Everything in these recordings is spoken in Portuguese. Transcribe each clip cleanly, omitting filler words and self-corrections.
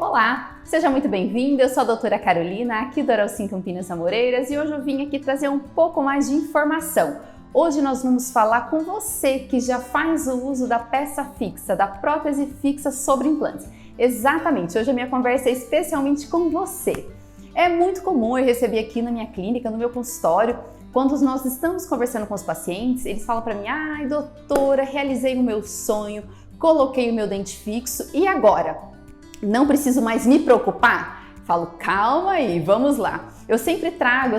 Olá, seja muito bem-vinda, eu sou a doutora Carolina, aqui do Araucim Campinas Amoreiras, e hoje eu vim aqui trazer um pouco mais de informação. Hoje nós vamos falar com você que já faz o uso da peça fixa, da prótese fixa sobre implantes. Exatamente, hoje a minha conversa é especialmente com você. É muito comum eu receber aqui na minha clínica, no meu consultório, quando nós estamos conversando com os pacientes, eles falam para mim: ai doutora, realizei o meu sonho, coloquei o meu dente fixo e agora? Não preciso mais me preocupar? Falo, calma aí, vamos lá. Eu sempre trago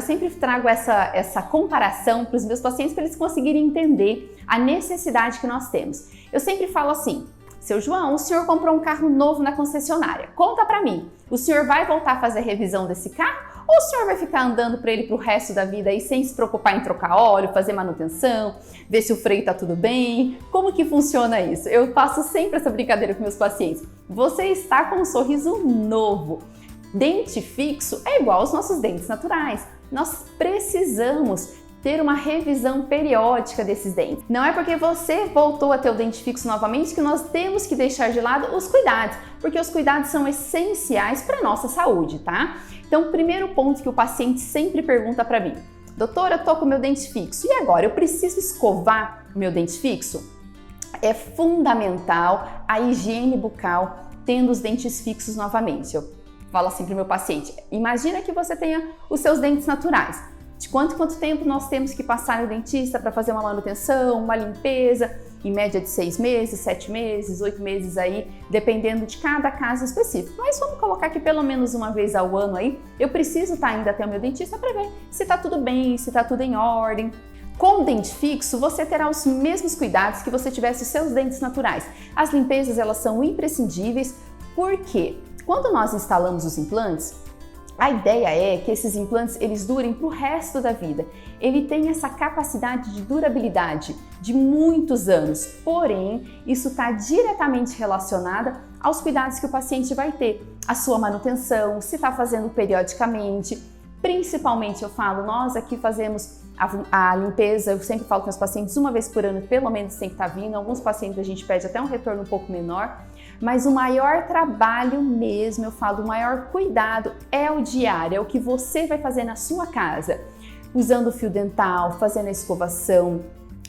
essa comparação para os meus pacientes para eles conseguirem entender a necessidade que nós temos. Eu sempre falo assim: seu João, o senhor comprou um carro novo na concessionária, conta para mim, o senhor vai voltar a fazer a revisão desse carro ou o senhor vai ficar andando para ele pro resto da vida aí sem se preocupar em trocar óleo, fazer manutenção, ver se o freio tá tudo bem? Como que funciona isso? Eu faço sempre essa brincadeira com meus pacientes. Você está com um sorriso novo. Dente fixo é igual aos nossos dentes naturais. Nós precisamos ter uma revisão periódica desses dentes. Não é porque você voltou a ter o dente fixo novamente que nós temos que deixar de lado os cuidados, porque os cuidados são essenciais para a nossa saúde, tá? Então, o primeiro ponto que o paciente sempre pergunta para mim: doutora, eu tô com o meu dente fixo, e agora? Eu preciso escovar o meu dente fixo? É fundamental a higiene bucal tendo os dentes fixos novamente. Eu falo assim para o meu paciente: imagina que você tenha os seus dentes naturais. De quanto tempo nós temos que passar no dentista para fazer uma manutenção, uma limpeza? Em média de 6 meses, 7 meses, 8 meses aí, dependendo de cada caso específico. Mas vamos colocar que pelo menos uma vez ao ano aí, eu preciso estar indo até o meu dentista para ver se está tudo bem, se está tudo em ordem. Com o dente fixo, você terá os mesmos cuidados que você tivesse os seus dentes naturais. As limpezas, elas são imprescindíveis, porque quando nós instalamos os implantes, a ideia é que esses implantes eles durem para o resto da vida. Ele tem essa capacidade de durabilidade de muitos anos, porém, isso está diretamente relacionado aos cuidados que o paciente vai ter, a sua manutenção, se está fazendo periodicamente. Principalmente, eu falo, nós aqui fazemos a limpeza, eu sempre falo com os pacientes uma vez por ano, pelo menos tem que estar vindo. Alguns pacientes a gente pede até um retorno um pouco menor, mas o maior trabalho mesmo, eu falo, o maior cuidado é o diário, é o que você vai fazer na sua casa, usando o fio dental, fazendo a escovação.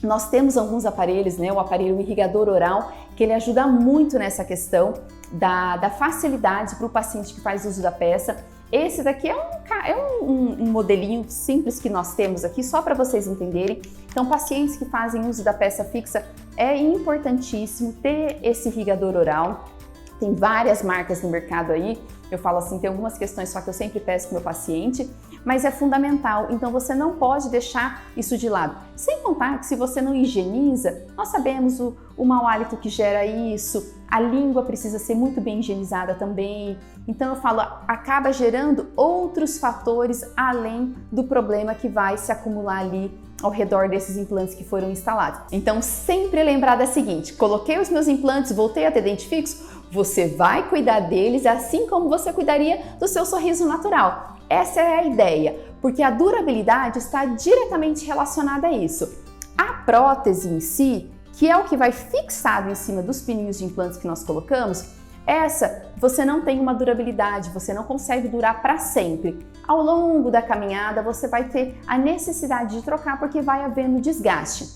Nós temos alguns aparelhos, né? O aparelho irrigador oral, que ele ajuda muito nessa questão da facilidade para o paciente que faz uso da peça. Esse daqui é um modelinho simples que nós temos aqui, só para vocês entenderem. Então, pacientes que fazem uso da peça fixa, é importantíssimo ter esse irrigador oral. Tem várias marcas no mercado aí. Eu falo assim, tem algumas questões só que eu sempre peço para o meu paciente, mas é fundamental, então você não pode deixar isso de lado. Sem contar que se você não higieniza, nós sabemos o mau hálito que gera isso, a língua precisa ser muito bem higienizada também. Então eu falo, acaba gerando outros fatores além do problema que vai se acumular ali ao redor desses implantes que foram instalados. Então sempre lembrar da seguinte: coloquei os meus implantes, voltei a ter dente fixo, você vai cuidar deles assim como você cuidaria do seu sorriso natural. Essa é a ideia, porque a durabilidade está diretamente relacionada a isso. A prótese em si, que é o que vai fixado em cima dos pininhos de implantes que nós colocamos, essa você não tem uma durabilidade, você não consegue durar para sempre. Ao longo da caminhada você vai ter a necessidade de trocar porque vai havendo desgaste.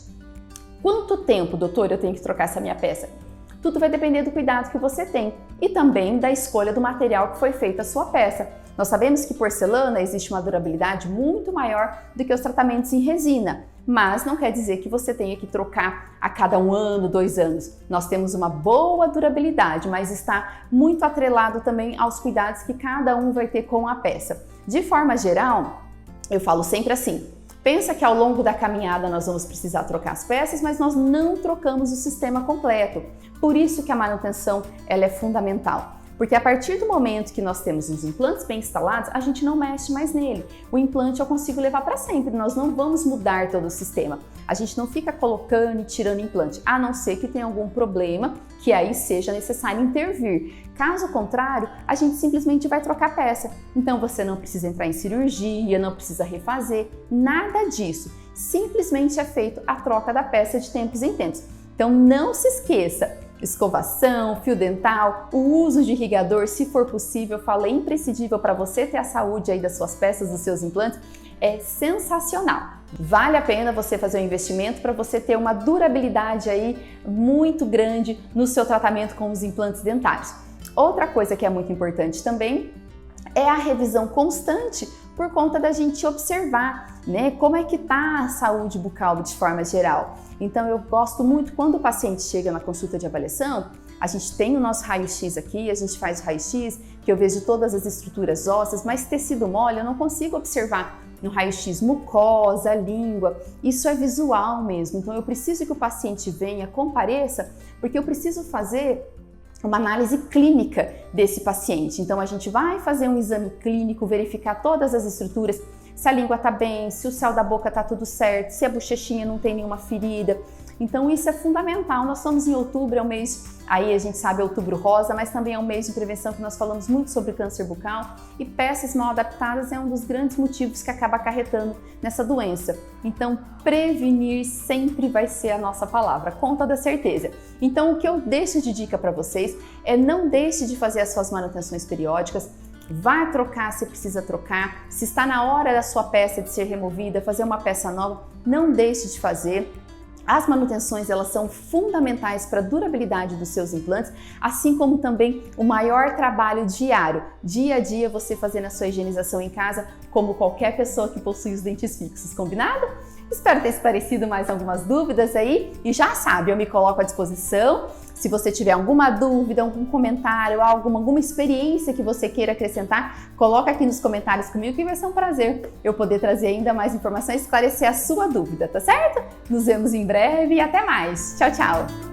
Quanto tempo, doutor, eu tenho que trocar essa minha peça? Tudo vai depender do cuidado que você tem e também da escolha do material que foi feita a sua peça. Nós sabemos que porcelana existe uma durabilidade muito maior do que os tratamentos em resina, mas não quer dizer que você tenha que trocar a cada 1 ano, 2 anos. Nós temos uma boa durabilidade, mas está muito atrelado também aos cuidados que cada um vai ter com a peça. De forma geral, eu falo sempre assim: pensa que ao longo da caminhada nós vamos precisar trocar as peças, mas nós não trocamos o sistema completo. Por isso que a manutenção ela é fundamental. Porque a partir do momento que nós temos os implantes bem instalados, a gente não mexe mais nele. O implante eu consigo levar para sempre, nós não vamos mudar todo o sistema. A gente não fica colocando e tirando implante, a não ser que tenha algum problema que aí seja necessário intervir. Caso contrário, a gente simplesmente vai trocar a peça. Então você não precisa entrar em cirurgia, não precisa refazer, nada disso. Simplesmente é feito a troca da peça de tempos em tempos. Então não se esqueça, escovação, fio dental, o uso de irrigador, se for possível, é imprescindível para você ter a saúde aí das suas peças, dos seus implantes, é sensacional. Vale a pena você fazer um investimento para você ter uma durabilidade aí muito grande no seu tratamento com os implantes dentários. Outra coisa que é muito importante também é a revisão constante por conta da gente observar, né, como é que tá a saúde bucal de forma geral. Então eu gosto muito quando o paciente chega na consulta de avaliação, a gente tem o nosso raio-x aqui, a gente faz o raio-x, que eu vejo todas as estruturas ósseas, mas tecido mole eu não consigo observar no raio-x mucosa, língua, isso é visual mesmo, então eu preciso que o paciente venha, compareça, porque eu preciso fazer uma análise clínica desse paciente. Então a gente vai fazer um exame clínico, verificar todas as estruturas, se a língua tá bem, se o céu da boca tá tudo certo, se a bochechinha não tem nenhuma ferida. Então isso é fundamental. Nós estamos em outubro, é um mês, aí a gente sabe, outubro rosa, mas também é um mês de prevenção que nós falamos muito sobre câncer bucal e peças mal adaptadas é um dos grandes motivos que acaba acarretando nessa doença. Então prevenir sempre vai ser a nossa palavra, com toda certeza. Então o que eu deixo de dica para vocês é não deixe de fazer as suas manutenções periódicas, vai trocar se precisa trocar, se está na hora da sua peça de ser removida, fazer uma peça nova, não deixe de fazer. As manutenções, elas são fundamentais para a durabilidade dos seus implantes, assim como também o maior trabalho diário, dia a dia você fazendo a sua higienização em casa, como qualquer pessoa que possui os dentes fixos, combinado? Espero ter esclarecido mais algumas dúvidas aí e já sabe, eu me coloco à disposição. Se você tiver alguma dúvida, algum comentário, alguma experiência que você queira acrescentar, coloca aqui nos comentários comigo que vai ser um prazer eu poder trazer ainda mais informações e esclarecer a sua dúvida, tá certo? Nos vemos em breve e até mais. Tchau, tchau!